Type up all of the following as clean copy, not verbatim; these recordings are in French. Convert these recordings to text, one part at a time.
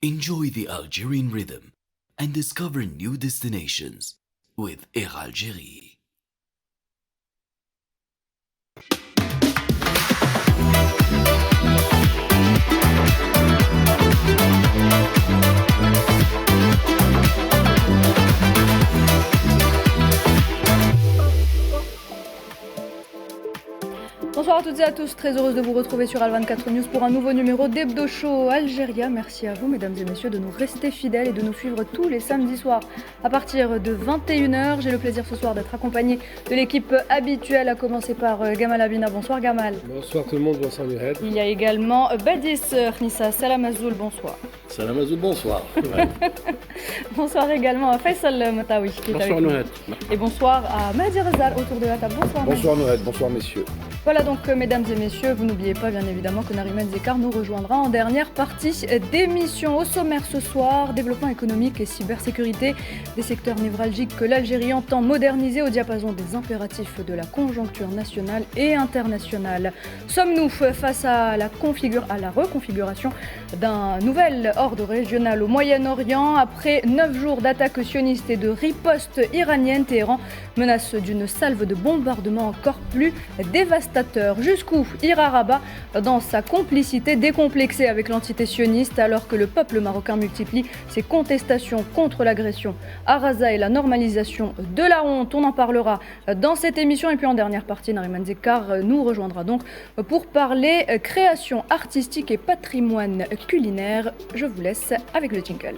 Enjoy the Algerian rhythm and discover new destinations with Air Algérie. Bonsoir à toutes et à tous, très heureuse de vous retrouver sur Al24 News pour un nouveau numéro d'Hebdo Show Algéria. Merci à vous mesdames et messieurs de nous rester fidèles et de nous suivre tous les samedis soirs à partir de 21h. J'ai le plaisir ce soir d'être accompagné de l'équipe habituelle, à commencer par Gamal Abina. Bonsoir Gamal. Bonsoir tout le monde, bonsoir Nuhed. Il y a également Badis Khnissa Salam Azoul, bonsoir. Salam Azoul, bonsoir. Bonsoir également à Faisal Matawi qui est Bonsoir avec nous. Nuhed. Et bonsoir à Mahdi Razal autour de la table. Bonsoir. Bonsoir Noël, bonsoir messieurs. Voilà donc mesdames et messieurs, vous n'oubliez pas bien évidemment que Nariman Zekar nous rejoindra en dernière partie d'émission. Au sommaire ce soir, développement économique et cybersécurité, des secteurs névralgiques que l'Algérie entend moderniser au diapason des impératifs de la conjoncture nationale et internationale. Sommes-nous face à la reconfiguration d'un nouvel ordre régional au Moyen-Orient? Après 9 jours d'attaques sionistes et de ripostes iraniennes, Téhéran menace d'une salve de bombardements encore plus dévastateur. Jusqu'où ira Rabat dans sa complicité décomplexée avec l'entité sioniste, alors que le peuple marocain multiplie ses contestations contre l'agression à Raza et la normalisation de la honte? On en parlera dans cette émission. Et puis en dernière partie, Nariman Zekar nous rejoindra donc pour parler création artistique et patrimoine culinaire. Je vous laisse avec le jingle.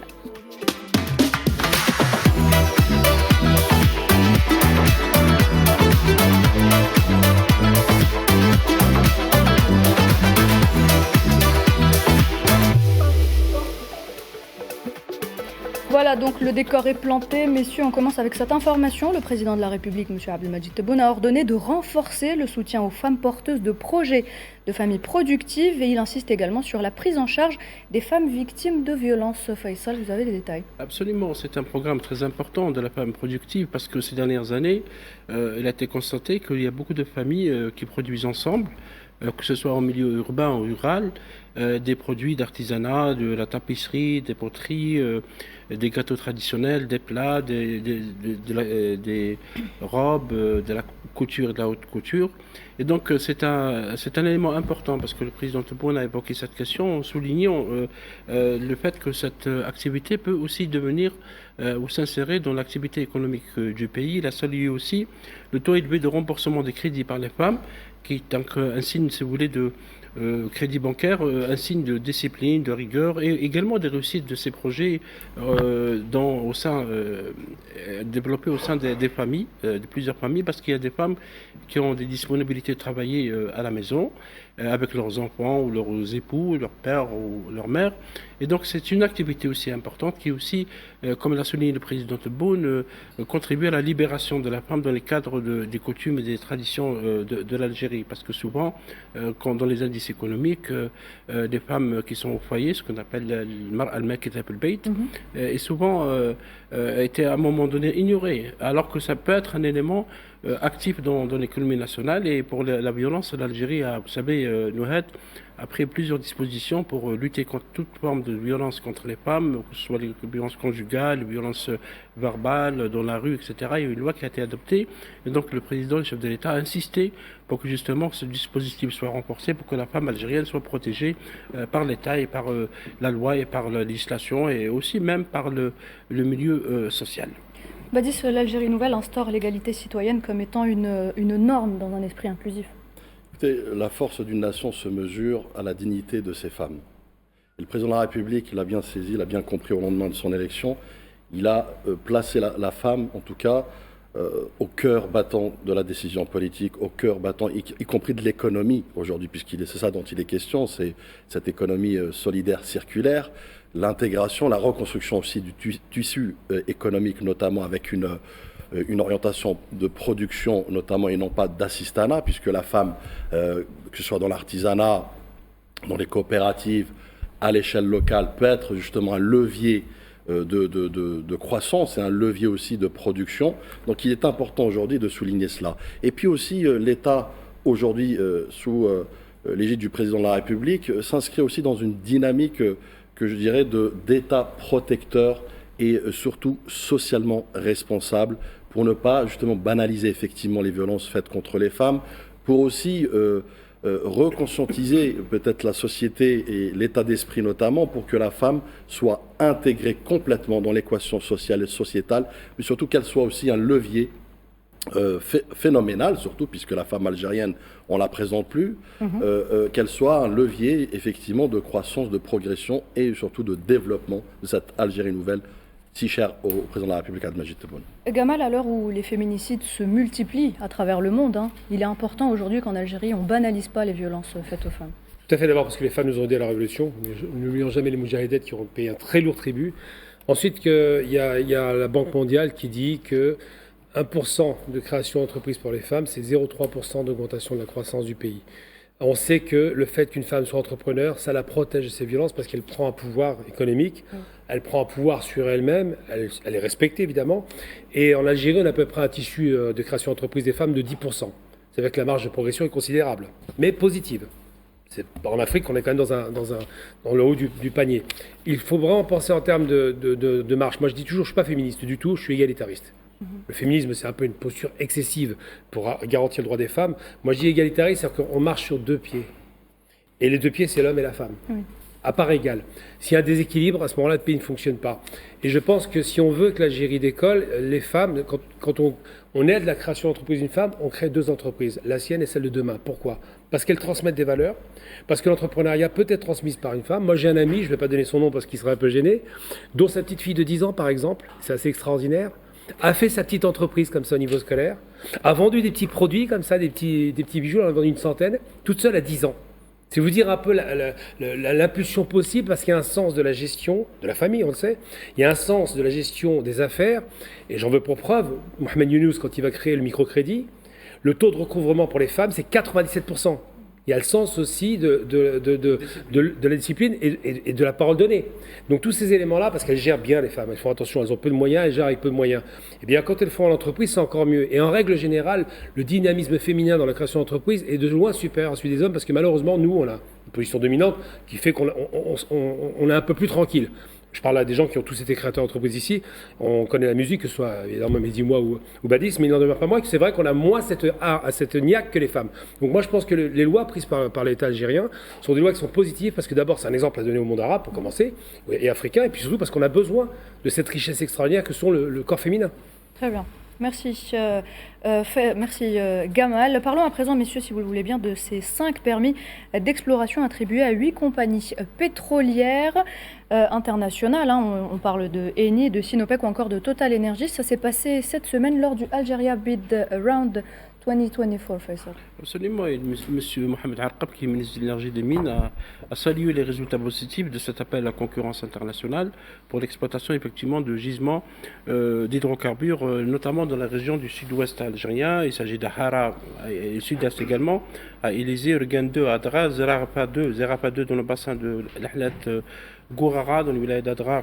Voilà, donc le décor est planté. Messieurs, on commence avec cette information. Le président de la République, M. Abdelmadjid Tebboune, a ordonné de renforcer le soutien aux femmes porteuses de projets de familles productives et il insiste également sur la prise en charge des femmes victimes de violences. Faisal, vous avez des détails? Absolument, c'est un programme très important de la femme productive parce que ces dernières années, il a été constaté qu'il y a beaucoup de familles qui produisent ensemble, que ce soit en milieu urbain ou rural, des produits d'artisanat, de la tapisserie, des poteries, des gâteaux traditionnels, des plats, des robes, de la couture et de la haute couture. Et donc c'est un élément important parce que le président Tebboune a évoqué cette question en soulignant le fait que cette activité peut aussi devenir ou s'insérer dans l'activité économique du pays. Il a salué aussi le taux élevé de remboursement des crédits par les femmes, qui est un signe, si vous voulez, de crédit bancaire, un signe de discipline, de rigueur et également des réussites de ces projets développés au sein des familles, de plusieurs familles, parce qu'il y a des femmes qui ont des disponibilités de travailler à la maison avec leurs enfants ou leurs époux, leur père ou leur mère. Et donc c'est une activité aussi importante qui aussi, comme l'a souligné le président Tebboune, contribue à la libération de la femme dans les cadres des coutumes et des traditions de l'Algérie. Parce que souvent, quand dans les indices économiques, des femmes qui sont au foyer, ce qu'on appelle le mar al-makitat al-bayt, est souvent été à un moment donné ignorée, alors que ça peut être un élément actif dans l'économie nationale. Et pour la violence, l'Algérie a, vous savez, Nouhed, a pris plusieurs dispositions pour lutter contre toute forme de violence contre les femmes, que ce soit les violences conjugales, les violences verbales dans la rue, etc. Il y a une loi qui a été adoptée et donc le président, le chef de l'État, a insisté pour que justement ce dispositif soit renforcé, pour que la femme algérienne soit protégée par l'État et par la loi et par la législation et aussi même par le milieu social. Badis, l'Algérie nouvelle instaure l'égalité citoyenne comme étant une norme dans un esprit inclusif. Écoutez, la force d'une nation se mesure à la dignité de ses femmes. Et le président de la République l'a bien saisi, l'a bien compris au lendemain de son élection. Il a placé la femme, en tout cas, au cœur battant de la décision politique, au cœur battant, y compris de l'économie aujourd'hui, c'est ça dont il est question, c'est cette économie solidaire circulaire, l'intégration, la reconstruction aussi du tissu économique, notamment avec une orientation de production, notamment, et non pas d'assistanat, puisque la femme, que ce soit dans l'artisanat, dans les coopératives, à l'échelle locale, peut être justement un levier de croissance et un levier aussi de production. Donc il est important aujourd'hui de souligner cela. Et puis aussi, l'État, aujourd'hui, sous l'égide du président de la République, s'inscrit aussi dans une dynamique que je dirais d'État protecteur et surtout socialement responsable, pour ne pas justement banaliser effectivement les violences faites contre les femmes, pour aussi reconscientiser peut-être la société et l'état d'esprit notamment, pour que la femme soit intégrée complètement dans l'équation sociale et sociétale, mais surtout qu'elle soit aussi un levier phénoménal, surtout puisque la femme algérienne, on ne la présente plus, qu'elle soit un levier effectivement de croissance, de progression et surtout de développement de cette Algérie nouvelle si chère au président de la République, Abdelmadjid Tebboune. Gamal, à l'heure où les féminicides se multiplient à travers le monde, il est important aujourd'hui qu'en Algérie, on ne banalise pas les violences faites aux femmes. Tout à fait, d'abord parce que les femmes nous ont aidé à la Révolution. N'oublions jamais les moudjahidettes qui ont payé un très lourd tribut. Ensuite, il y a la Banque mondiale qui dit que 1% de création d'entreprises pour les femmes, c'est 0,3% d'augmentation de la croissance du pays. On sait que le fait qu'une femme soit entrepreneur, ça la protège de ces violences parce qu'elle prend un pouvoir économique, elle prend un pouvoir sur elle-même, elle est respectée évidemment. Et en Algérie, on a à peu près un tissu de création d'entreprises des femmes de 10%. C'est-à-dire que la marge de progression est considérable, mais positive. En Afrique, on est quand même dans le haut du panier. Il faut vraiment penser en termes de marche. Moi, je dis toujours, je ne suis pas féministe du tout, je suis égalitariste. Le féminisme, c'est un peu une posture excessive pour garantir le droit des femmes. Moi, je dis égalitariste, c'est-à-dire qu'on marche sur deux pieds. Et les deux pieds, c'est l'homme et la femme, à part égale. S'il y a un déséquilibre, à ce moment-là, le pays ne fonctionne pas. Et je pense que si on veut que l'Algérie décolle, les femmes, quand on aide la création d'entreprise d'une femme, on crée deux entreprises, la sienne et celle de demain. Pourquoi ? Parce qu'elles transmettent des valeurs, parce que l'entrepreneuriat peut être transmis par une femme. Moi, j'ai un ami, je ne vais pas donner son nom parce qu'il serait un peu gêné, dont sa petite fille de 10 ans, par exemple, c'est assez extraordinaire, a fait sa petite entreprise comme ça au niveau scolaire, a vendu des petits produits comme ça, des petits bijoux, elle en a vendu une centaine, toute seule à 10 ans. C'est vous dire un peu l'impulsion possible, parce qu'il y a un sens de la gestion de la famille, on le sait, il y a un sens de la gestion des affaires, et j'en veux pour preuve, Mohamed Younous, quand il va créer le microcrédit, le taux de recouvrement pour les femmes, c'est 97%. Il y a le sens aussi de la discipline et de la parole donnée. Donc tous ces éléments-là, parce qu'elles gèrent bien les femmes, elles font attention, elles ont peu de moyens, elles gèrent avec peu de moyens. Et bien quand elles font en entreprise, c'est encore mieux. Et en règle générale, le dynamisme féminin dans la création d'entreprise est de loin supérieur à celui des hommes, parce que malheureusement, nous, on a une position dominante qui fait qu'on est un peu plus tranquille. Je parle à des gens qui ont tous été créateurs d'entreprises ici. On connaît la musique, que ce soit évidemment Mehdi-Moi ou Badis, mais il n'en demeure pas moins que c'est vrai qu'on a moins cette niaque que les femmes. Donc moi, je pense que les lois prises par l'État algérien sont des lois qui sont positives, parce que d'abord, c'est un exemple à donner au monde arabe, pour commencer, et africain, et puis surtout parce qu'on a besoin de cette richesse extraordinaire que sont le corps féminin. Très bien. Merci. Merci Gamal. Parlons à présent, messieurs, si vous le voulez bien, de ces 5 permis d'exploration attribués à 8 compagnies pétrolières internationales. On parle de Eni, de Sinopec ou encore de Total Energy. Ça s'est passé cette semaine lors du Algeria Bid Round 2024, Faisal. Absolument. Et M. Mohamed Harqab, qui est ministre de l'Énergie et des Mines, a salué les résultats positifs de cet appel à la concurrence internationale pour l'exploitation effectivement de gisements d'hydrocarbures, notamment dans la région du sud-ouest algérien. Il s'agit d'Ahara et le sud-est également, à Élysée, Urgan 2, Adra, Zerapa 2 dans le bassin de l'Ahlat Gourara, dans le wilaya d'Adrar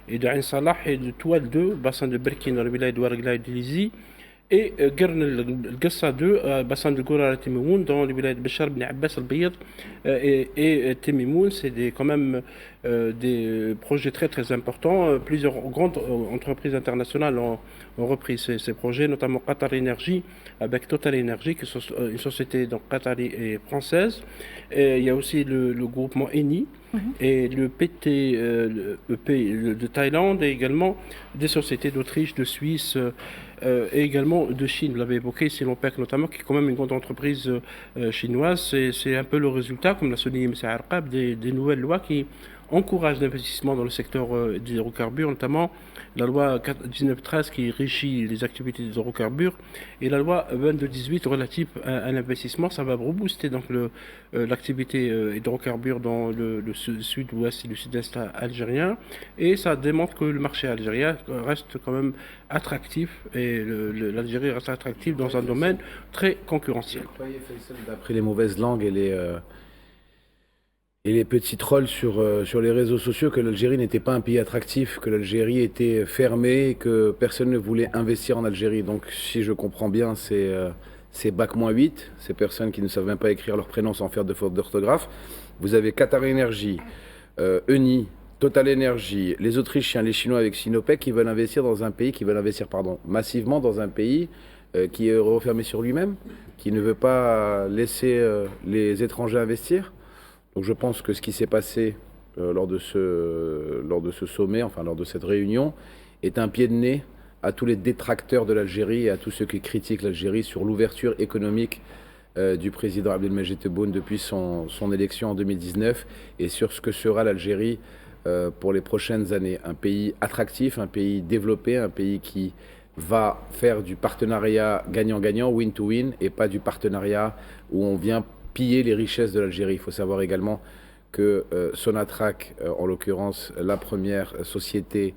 et de Ain Salah, et de Toual 2, bassin de Berkin, dans le wilaya de Ouargla et d'Élysée. Et Garn el-Gassa 2, bassin de Gourara et Temimoun, dans le wilaya de Béchar, Ben Abbas al-Bayad et Temimoun. C'est quand même des projets très très importants. Plusieurs grandes entreprises internationales ont repris ces projets, notamment Qatar Energy avec Total Energy, qui est une société donc qatari et française. Et il y a aussi le groupement Eni et le PT de Thaïlande, et également des sociétés d'Autriche, de Suisse et également de Chine. Vous l'avez évoqué, Sinopec notamment, qui est quand même une grande entreprise chinoise. C'est un peu le résultat, comme l'a souligné M. Harqab, des nouvelles lois qui encouragent l'investissement dans le secteur des hydrocarbures, notamment la loi 1913 qui régit les activités des hydrocarbures et la loi 2218 relative à l'investissement. Ça va rebooster donc l'activité hydrocarbures dans le sud-ouest et le sud-est algérien, et ça démontre que le marché algérien reste quand même attractif, et l'Algérie reste attractive dans un domaine très concurrentiel. D'après les mauvaises langues et les petits trolls sur les réseaux sociaux, que l'Algérie n'était pas un pays attractif, que l'Algérie était fermée, que personne ne voulait investir en Algérie. Donc si je comprends bien, c'est Bac-8, ces personnes qui ne savent même pas écrire leur prénom sans faire de faute d'orthographe. Vous avez Qatar Energy, Eni, Total Energy, les Autrichiens, les Chinois avec Sinopec qui veulent investir massivement dans un pays qui est refermé sur lui-même, qui ne veut pas laisser les étrangers investir. Donc je pense que ce qui s'est passé lors de ce sommet, enfin lors de cette réunion, est un pied de nez à tous les détracteurs de l'Algérie et à tous ceux qui critiquent l'Algérie sur l'ouverture économique du président Abdelmadjid Tebboune depuis son élection en 2019 et sur ce que sera l'Algérie pour les prochaines années. Un pays attractif, un pays développé, un pays qui va faire du partenariat gagnant-gagnant, win-to-win, et pas du partenariat où on vient piller les richesses de l'Algérie. Il faut savoir également que Sonatrach, en l'occurrence la première société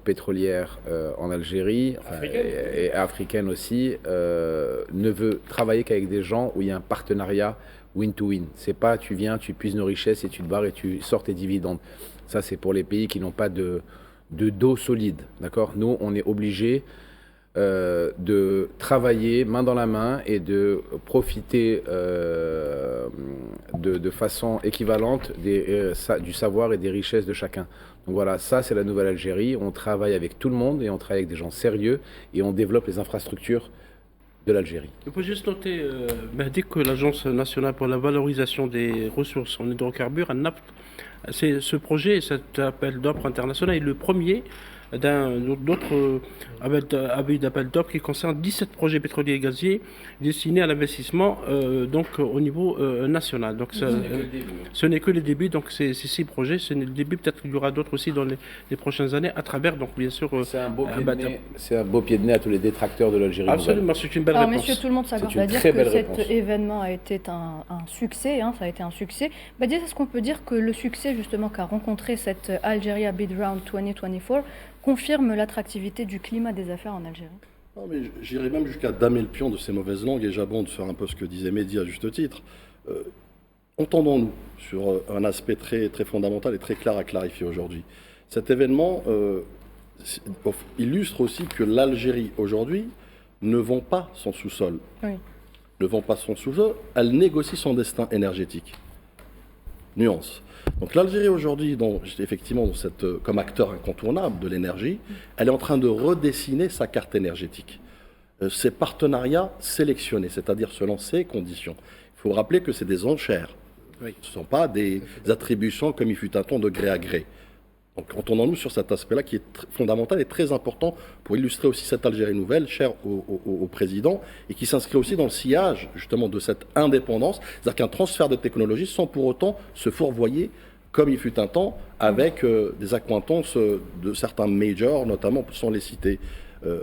pétrolière en Algérie, et africaine aussi, ne veut travailler qu'avec des gens où il y a un partenariat win-to-win. C'est pas tu viens, tu puises nos richesses et tu te barres et tu sors tes dividendes. Ça, c'est pour les pays qui n'ont pas de dos solide. D'accord ? Nous, on est obligés de travailler main dans la main et de profiter de façon équivalente du savoir et des richesses de chacun. Donc voilà, ça c'est la nouvelle Algérie. On travaille avec tout le monde et on travaille avec des gens sérieux et on développe les infrastructures de l'Algérie. Il faut juste noter, Mehdi, que l'Agence nationale pour la valorisation des ressources en hydrocarbures, ANAP, ce projet, cet appel d'offres international est le premier d'autres appels d'appel d'offres qui concernent 17 projets pétroliers et gaziers destinés à l'investissement donc au niveau national. Donc ce n'est que le début. Donc ces 6 projets, ce n'est le début. Peut-être qu'il y aura d'autres aussi dans les prochaines années à travers, donc bien sûr. C'est un beau pied de nez à tous les détracteurs de l'Algérie. Absolument, c'est une belle réponse. Messieurs, tout le monde s'accorde à dire que cet événement a été un succès. Ça a été un succès. Badia, est-ce qu'on peut dire que le succès justement qu'a rencontré cette Algeria Bid Round 2024 confirme l'attractivité du climat des affaires en Algérie? Non, mais j'irais même jusqu'à damer le pion de ces mauvaises langues, et j'abonde sur un peu ce que disait Mehdi à juste titre. Entendons-nous sur un aspect très, très fondamental et très clair à clarifier aujourd'hui. Cet événement illustre aussi que l'Algérie aujourd'hui ne vend pas son sous-sol. Oui. Ne vend pas son sous-sol, elle négocie son destin énergétique. Nuance. Donc l'Algérie aujourd'hui, effectivement, comme acteur incontournable de l'énergie, elle est en train de redessiner sa carte énergétique. Ses partenariats sélectionnés, c'est-à-dire selon ses conditions. Il faut rappeler que c'est des enchères. Oui. Ce ne sont pas des attributions comme il fut un temps de gré à gré. Donc entendons-nous sur cet aspect-là qui est fondamental et très important pour illustrer aussi cette Algérie nouvelle, chère au président, et qui s'inscrit aussi dans le sillage justement de cette indépendance, c'est-à-dire qu'un transfert de technologie sans pour autant se fourvoyer comme il fut un temps avec des accointances de certains majors, notamment sans les citer.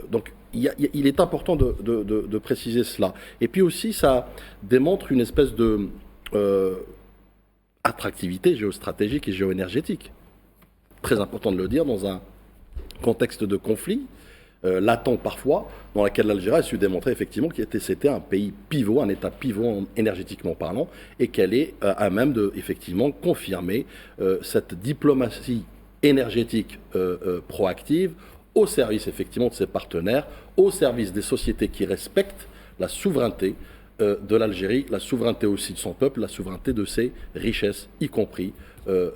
Donc il est important de préciser cela. Et puis aussi ça démontre une espèce de attractivité géostratégique et géoénergétique. Très important de le dire, dans un contexte de conflit, latent parfois, dans lequel l'Algérie a su démontrer effectivement c'était un pays pivot, un État pivot énergétiquement parlant, et qu'elle est à même de effectivement confirmer cette diplomatie énergétique proactive au service effectivement de ses partenaires, au service des sociétés qui respectent la souveraineté de l'Algérie, la souveraineté aussi de son peuple, la souveraineté de ses richesses, y compris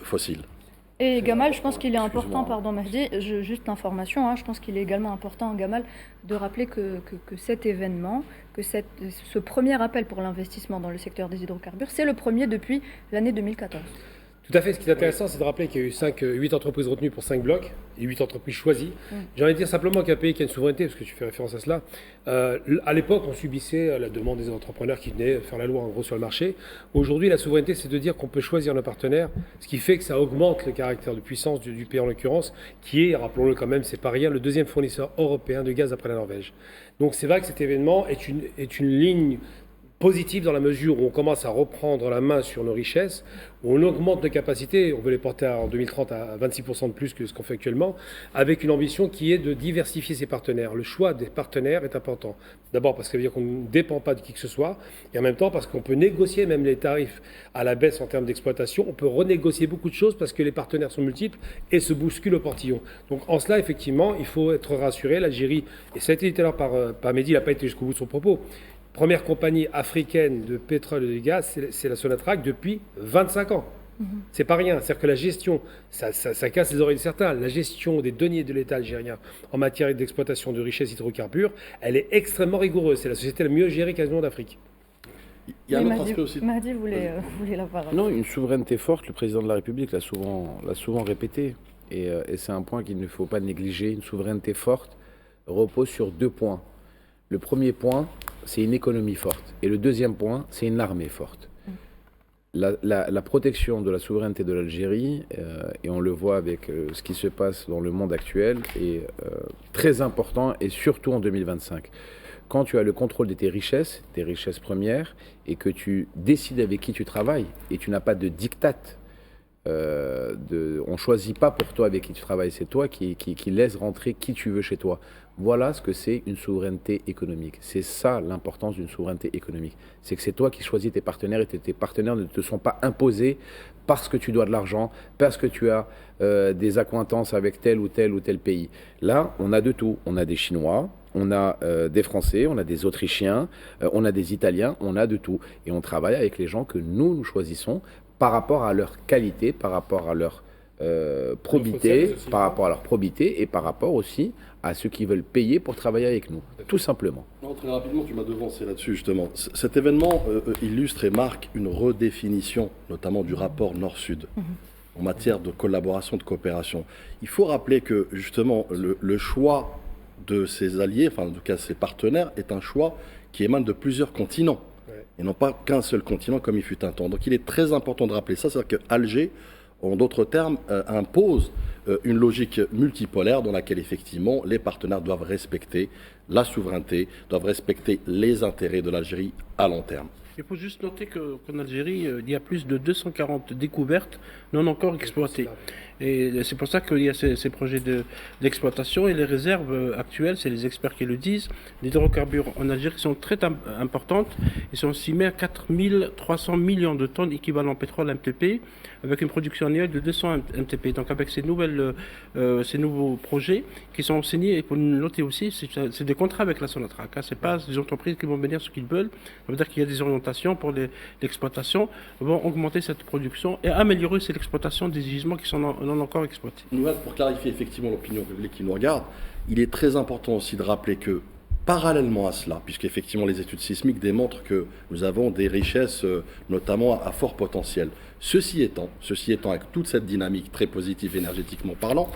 fossiles. Et Gamal, je pense qu'il est important, pardon Mehdi, juste l'information, je pense qu'il est également important, Gamal, de rappeler que cet événement, que ce premier appel pour l'investissement dans le secteur des hydrocarbures, c'est le premier depuis l'année 2014. Tout à fait. Ce qui est intéressant, c'est de rappeler qu'il y a eu 8 entreprises retenues pour 5 blocs et 8 entreprises choisies. J'ai envie de dire simplement qu'un pays qui a une souveraineté, parce que tu fais référence à cela, à l'époque, on subissait la demande des entrepreneurs qui venaient faire la loi en gros sur le marché. Aujourd'hui, la souveraineté, c'est de dire qu'on peut choisir nos partenaires, ce qui fait que ça augmente le caractère de puissance du pays en l'occurrence, qui est, rappelons-le quand même, c'est pas rien, le deuxième fournisseur européen de gaz après la Norvège. Donc c'est vrai que cet événement est une ligne positive dans la mesure où on commence à reprendre la main sur nos richesses, où on augmente nos capacités, on veut les porter en 2030 à 26% de plus que ce qu'on fait actuellement, avec une ambition qui est de diversifier ses partenaires. Le choix des partenaires est important. D'abord parce que ça veut dire qu'on ne dépend pas de qui que ce soit, et en même temps parce qu'on peut négocier même les tarifs à la baisse en termes d'exploitation, on peut renégocier beaucoup de choses parce que les partenaires sont multiples et se bousculent au portillon. Donc en cela, effectivement, il faut être rassuré. L'Algérie, et ça a été dit tout à l'heure par Mehdi, il n'a pas été jusqu'au bout de son propos, première compagnie africaine de pétrole et de gaz, c'est la Sonatrach depuis 25 ans. C'est pas rien. C'est-à-dire que la gestion, ça casse les oreilles de certains. La gestion des deniers de l'État algérien en matière d'exploitation de richesses hydrocarbures, elle est extrêmement rigoureuse. C'est la société la mieux gérée quasiment d'Afrique. Il y a un autre aspect aussi. Mahdi voulait la parole. Non, une souveraineté forte, le président de la République l'a souvent répété. Et c'est un point qu'il ne faut pas négliger. Une souveraineté forte repose sur 2 points. Le premier point, c'est une économie forte. Et le deuxième point, c'est une armée forte. La protection de la souveraineté de l'Algérie, et on le voit avec ce qui se passe dans le monde actuel, est très important, et surtout en 2025. Quand tu as le contrôle de tes richesses premières, et que tu décides avec qui tu travailles, et tu n'as pas de diktat, on ne choisit pas pour toi avec qui tu travailles, c'est toi qui laisse rentrer qui tu veux chez toi. Voilà ce que c'est une souveraineté économique. C'est ça l'importance d'une souveraineté économique. C'est que c'est toi qui choisis tes partenaires et tes partenaires ne te sont pas imposés parce que tu dois de l'argent, parce que tu as des accointances avec tel ou tel pays. Là, on a de tout. On a des Chinois, on a des Français, on a des Autrichiens, on a des Italiens, on a de tout. Et on travaille avec les gens que nous choisissons par rapport à leur qualité, par rapport à leur probité, par rapport à leur probité et par rapport aussi à ceux qui veulent payer pour travailler avec nous, tout simplement. Non, très rapidement, tu m'as devancé là-dessus justement. Cet événement illustre et marque une redéfinition, notamment du rapport Nord-Sud, en matière de collaboration, de coopération. Il faut rappeler que justement le choix de ses alliés, enfin en tout cas ses partenaires, est un choix qui émane de plusieurs continents, et non pas qu'un seul continent comme il fut un temps. Donc il est très important de rappeler ça, c'est-à-dire qu'Alger, en d'autres termes, impose une logique multipolaire dans laquelle effectivement les partenaires doivent respecter la souveraineté, doivent respecter les intérêts de l'Algérie à long terme. Il faut juste noter qu'en Algérie, il y a plus de 240 découvertes non encore exploitées. Et c'est pour ça qu'il y a ces projets d'exploitation et les réserves actuelles, c'est les experts qui le disent, les hydrocarbures en Algérie sont très importantes. Ils sont estimés à 4300 millions de tonnes équivalent pétrole MTP, avec une production annuelle de 200 MTP. Donc avec ces nouveaux projets qui sont signés, et pour noter aussi, c'est des contrats avec la Sonatrach. Ce n'est pas des entreprises qui vont venir ce qu'ils veulent. Ça veut dire qu'il y a des orientations pour l'exploitation, vont augmenter cette production et améliorer l'exploitation des gisements qui sont non encore exploités. Pour clarifier effectivement l'opinion publique qui nous regarde, il est très important aussi de rappeler que parallèlement à cela, puisqu'effectivement les études sismiques démontrent que nous avons des richesses notamment à fort potentiel. Ceci étant, avec toute cette dynamique très positive énergétiquement parlant,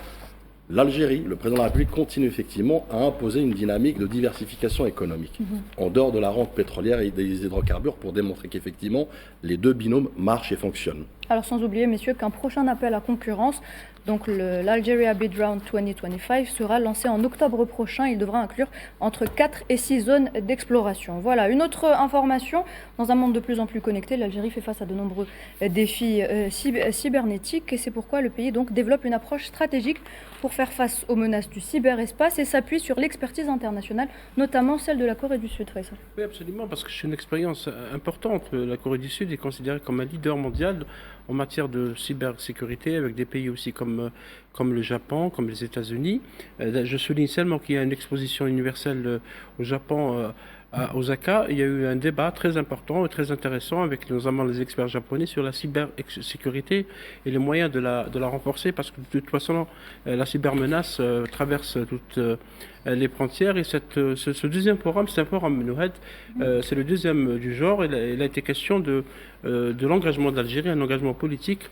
l'Algérie, le président de la République continue effectivement à imposer une dynamique de diversification économique, en dehors de la rente pétrolière et des hydrocarbures, pour démontrer qu'effectivement les deux binômes marchent et fonctionnent. Alors sans oublier, messieurs, qu'un prochain appel à concurrence, donc l'Algeria Bid Round 2025, sera lancé en octobre prochain. Il devra inclure entre 4 et 6 zones d'exploration. Voilà, une autre information. Dans un monde de plus en plus connecté, l'Algérie fait face à de nombreux défis cybernétiques et c'est pourquoi le pays donc développe une approche stratégique pour faire face aux menaces du cyberespace et s'appuie sur l'expertise internationale, notamment celle de la Corée du Sud. Faisal. Oui, absolument, parce que c'est une expérience importante. La Corée du Sud est considérée comme un leader mondial en matière de cybersécurité, avec des pays aussi comme le Japon, comme les États-Unis. Je souligne seulement qu'il y a une exposition universelle au Japon, à Osaka. Il y a eu un débat très important et très intéressant avec notamment les experts japonais sur la cybersécurité et les moyens de la renforcer, parce que de toute façon, la cybermenace traverse toutes les frontières. Et ce deuxième forum, c'est un forum Nouhed, c'est le deuxième du genre. Il a été question de l'engagement d'Algérie, un engagement politique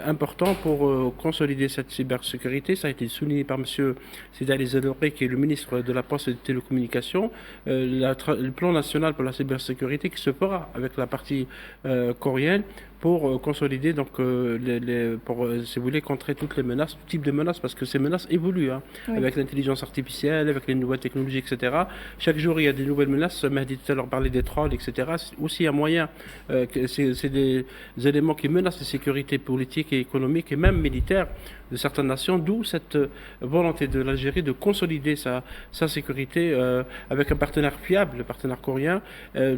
important pour consolider cette cybersécurité. Ça a été souligné par M. Sidali Zadoré, qui est le ministre de la Poste et des Télécommunications. Le plan national pour la cybersécurité qui se fera avec la partie coréenne pour consolider, donc, pour, si vous voulez, contrer toutes les menaces, tout type de menaces, parce que ces menaces évoluent, oui. Avec l'intelligence artificielle, avec les nouvelles technologies, etc. Chaque jour, il y a des nouvelles menaces. Mahdi tout à l'heure parlait des trolls, etc. C'est aussi un moyen, c'est des éléments qui menacent la sécurité politique et économique et même militaire de certaines nations, d'où cette volonté de l'Algérie de consolider sa sécurité avec un partenaire fiable, le partenaire coréen,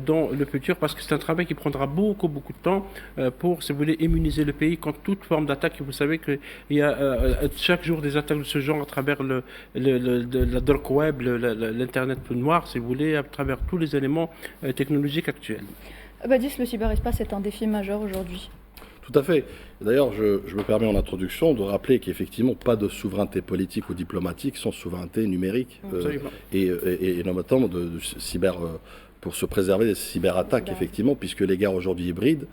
dans le futur, parce que c'est un travail qui prendra beaucoup de temps pour, si vous voulez, immuniser le pays contre toute forme d'attaque. Vous savez qu'il y a chaque jour des attaques de ce genre à travers la dark web, l'internet noir, si vous voulez, à travers tous les éléments technologigiques actuels. Badis, le cyberespace est un défi majeur aujourd'hui. Tout à fait. D'ailleurs, je me permets en introduction de rappeler qu'effectivement, pas de souveraineté politique ou diplomatique sans souveraineté numérique. Et notamment de cyber, pour se préserver des cyberattaques, effectivement, puisque les guerres aujourd'hui hybrides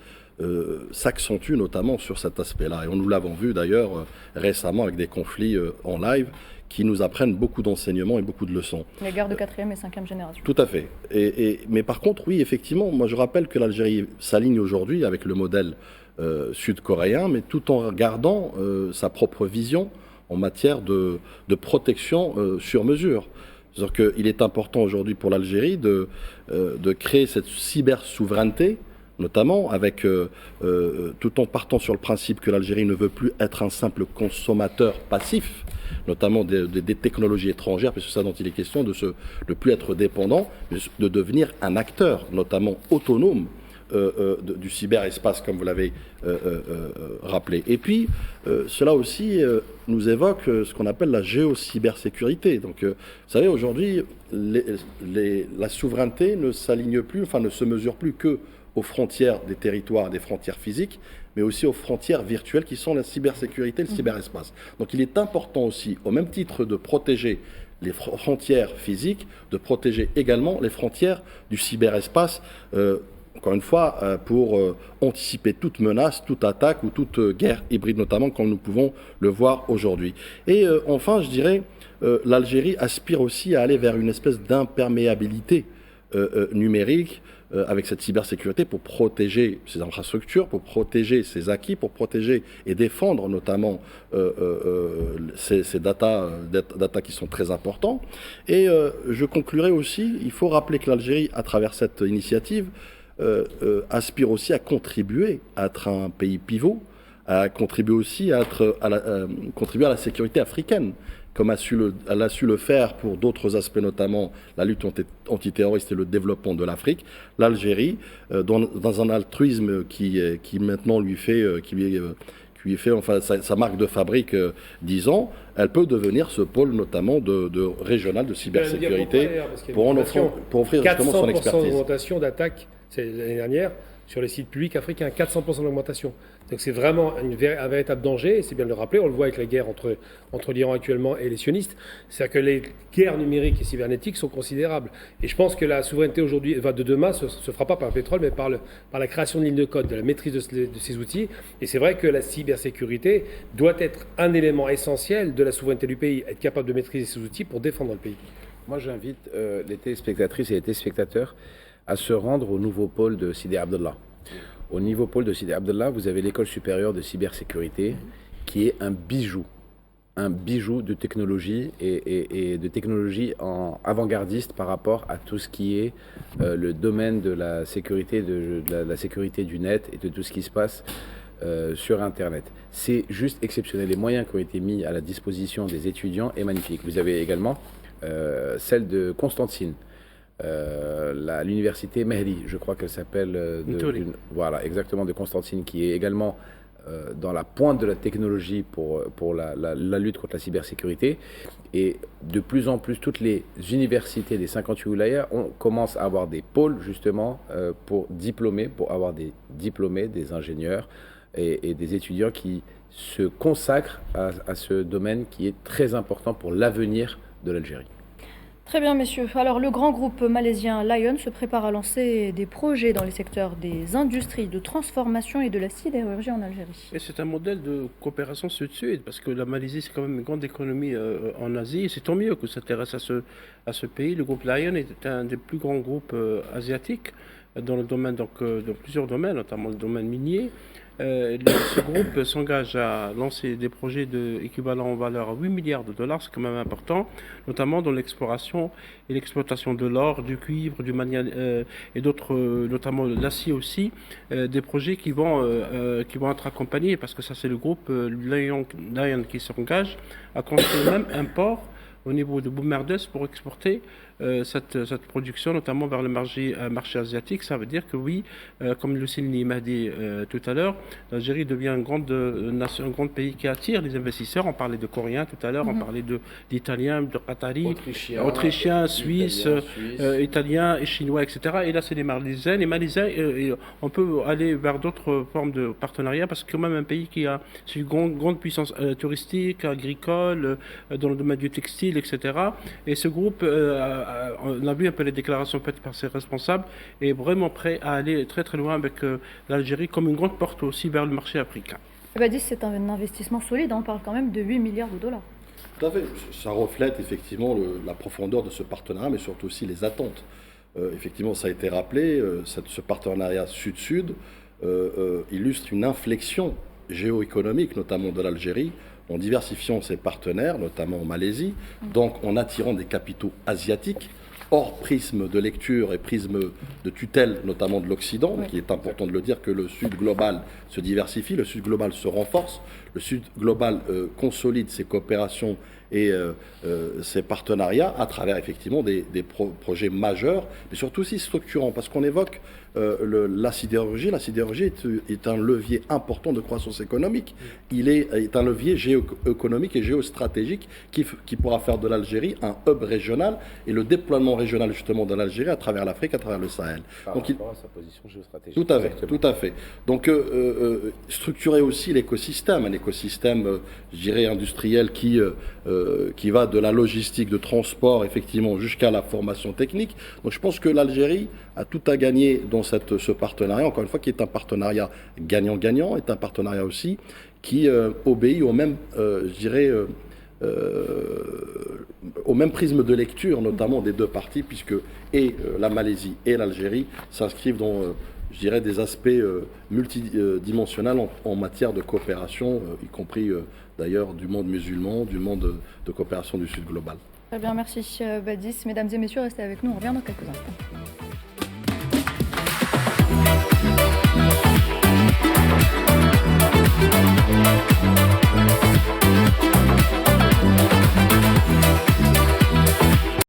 s'accentuent notamment sur cet aspect-là. Et nous l'avons vu d'ailleurs récemment avec des conflits en live qui nous apprennent beaucoup d'enseignements et beaucoup de leçons. Les guerres de 4e et 5e génération. Tout à fait. Mais par contre, oui, effectivement, moi je rappelle que l'Algérie s'aligne aujourd'hui avec le modèle sud-coréen, mais tout en gardant sa propre vision en matière de protection sur mesure. C'est-à-dire qu'il est important aujourd'hui pour l'Algérie de créer cette cyber-souveraineté, notamment avec, tout en partant sur le principe que l'Algérie ne veut plus être un simple consommateur passif, notamment des technologies étrangères, puisque c'est ça dont il est question, de ne plus être dépendant, mais de devenir un acteur, notamment autonome, du cyberespace, comme vous l'avez rappelé. Et puis, cela aussi nous évoque ce qu'on appelle la géocybersécurité. Donc, vous savez, aujourd'hui, la souveraineté ne s'aligne plus, enfin ne se mesure plus que aux frontières des territoires, des frontières physiques, mais aussi aux frontières virtuelles qui sont la cybersécurité, le cyberespace. Donc il est important aussi, au même titre de protéger les frontières physiques, de protéger également les frontières du cyberespace, encore une fois, pour anticiper toute menace, toute attaque ou toute guerre hybride, notamment comme nous pouvons le voir aujourd'hui. Et enfin, je dirais, l'Algérie aspire aussi à aller vers une espèce d'imperméabilité numérique, avec cette cybersécurité pour protéger ses infrastructures, pour protéger ses acquis, pour protéger et défendre notamment ces data qui sont très importants. Et je conclurai aussi, il faut rappeler que l'Algérie, à travers cette initiative, aspire aussi à contribuer à être un pays pivot, à contribuer aussi à contribuer à la sécurité africaine, comme elle a su le faire pour d'autres aspects, notamment la lutte antiterroriste et le développement de l'Afrique. L'Algérie, dans un altruisme qui maintenant lui fait enfin, sa marque de fabrique, disons, elle peut devenir ce pôle notamment de régional de cybersécurité pour offrir justement son expertise. 400% d'augmentation d'attaques l'année dernière sur les sites publics africains, 400% d'augmentation. Donc c'est vraiment un véritable danger, et c'est bien de le rappeler, on le voit avec la guerre entre l'Iran actuellement et les sionistes, c'est-à-dire que les guerres numériques et cybernétiques sont considérables. Et je pense que la souveraineté aujourd'hui, de demain, se fera pas par le pétrole, mais par la création de lignes de code, de la maîtrise de ces outils. Et c'est vrai que la cybersécurité doit être un élément essentiel de la souveraineté du pays, être capable de maîtriser ces outils pour défendre le pays. Moi j'invite les téléspectatrices et les téléspectateurs à se rendre au nouveau pôle de Sidi Abdallah. Au niveau pôle de Sidi Abdallah, vous avez l'école supérieure de cybersécurité qui est un bijou de technologie et de technologie avant-gardiste par rapport à tout ce qui est le domaine de la sécurité, de la sécurité du net et de tout ce qui se passe sur Internet. C'est juste exceptionnel. Les moyens qui ont été mis à la disposition des étudiants est magnifique. Vous avez également celle de Constantine. L'université Mehdi, je crois qu'elle s'appelle, voilà, exactement, de Constantine, qui est également dans la pointe de la technologie pour la lutte contre la cybersécurité. Et de plus en plus, toutes les universités des 58 wilayas commencent à avoir des pôles justement pour avoir des diplômés, des ingénieurs et des étudiants qui se consacrent à ce domaine qui est très important pour l'avenir de l'Algérie. Très bien, messieurs. Alors, le grand groupe malaisien Lion se prépare à lancer des projets dans les secteurs des industries de transformation et de la sidérurgie en Algérie. Et c'est un modèle de coopération sud-sud, parce que la Malaisie, c'est quand même une grande économie en Asie, et c'est tant mieux que s'intéresse à ce pays. Le groupe Lion est un des plus grands groupes asiatiques dans le domaine, dans plusieurs domaines, notamment le domaine minier. Ce groupe s'engage à lancer des projets équivalents en valeur à 8 milliards de dollars, c'est quand même important, notamment dans l'exploration et l'exploitation de l'or, du cuivre, du manganèse et d'autres, notamment l'acier aussi, des projets qui vont être accompagnés, parce que ça c'est le groupe Lion qui s'engage à construire même un port au niveau de Boumerdès pour exporter cette production, notamment vers le marché asiatique. Ça veut dire que oui, comme le soulignait Mahdi tout à l'heure, l'Algérie devient un grand pays qui attire les investisseurs. On parlait de Coréens tout à l'heure, on parlait d'Italiens, de Qataris, Autrichiens, Suisses, Italiens et Chinois, etc. Et là, c'est les Malaisiens. Les Malaisiens, on peut aller vers d'autres formes de partenariat parce que c'est quand même un pays qui a une grande puissance touristique, agricole, dans le domaine du textile, etc. Et ce groupe, on a vu un peu les déclarations faites par ses responsables, est vraiment prêt à aller très très loin avec l'Algérie comme une grande porte aussi vers le marché africain. Badis, c'est un investissement solide, on parle quand même de 8 milliards de dollars. Tout à fait. Ça reflète effectivement la profondeur de ce partenariat, mais surtout aussi les attentes. Effectivement, ça a été rappelé, ce partenariat sud-sud illustre une inflexion géoéconomique, notamment de l'Algérie, en diversifiant ses partenaires, notamment en Malaisie, donc en attirant des capitaux asiatiques, hors prisme de lecture et prisme de tutelle, notamment de l'Occident. Oui. Il est important de le dire que le Sud global se diversifie, le Sud global se renforce, le Sud global consolide ses coopérations et ces partenariats à travers effectivement des projets majeurs, mais surtout aussi structurants, parce qu'on évoque la sidérurgie. La sidérurgie est un levier important de croissance économique. Il est un levier géoéconomique et géostratégique qui pourra faire de l'Algérie un hub régional et le déploiement régional justement de l'Algérie à travers l'Afrique, à travers le Sahel. Donc rapport à sa position géostratégique. Tout à fait. Donc structurer aussi l'écosystème, un écosystème, je dirais, industriel qui va de la logistique, de transport, effectivement, jusqu'à la formation technique. Donc je pense que l'Algérie a tout à gagner dans ce partenariat, encore une fois, qui est un partenariat gagnant-gagnant, est un partenariat aussi qui obéit au même, je dirais, au même prisme de lecture, notamment des deux parties, puisque la Malaisie et l'Algérie s'inscrivent dans, je dirais, des aspects multidimensionnels en matière de coopération, y compris d'ailleurs du monde musulman, du monde de coopération du Sud global. Très bien, merci Badis. Mesdames et messieurs, restez avec nous, on revient dans quelques instants.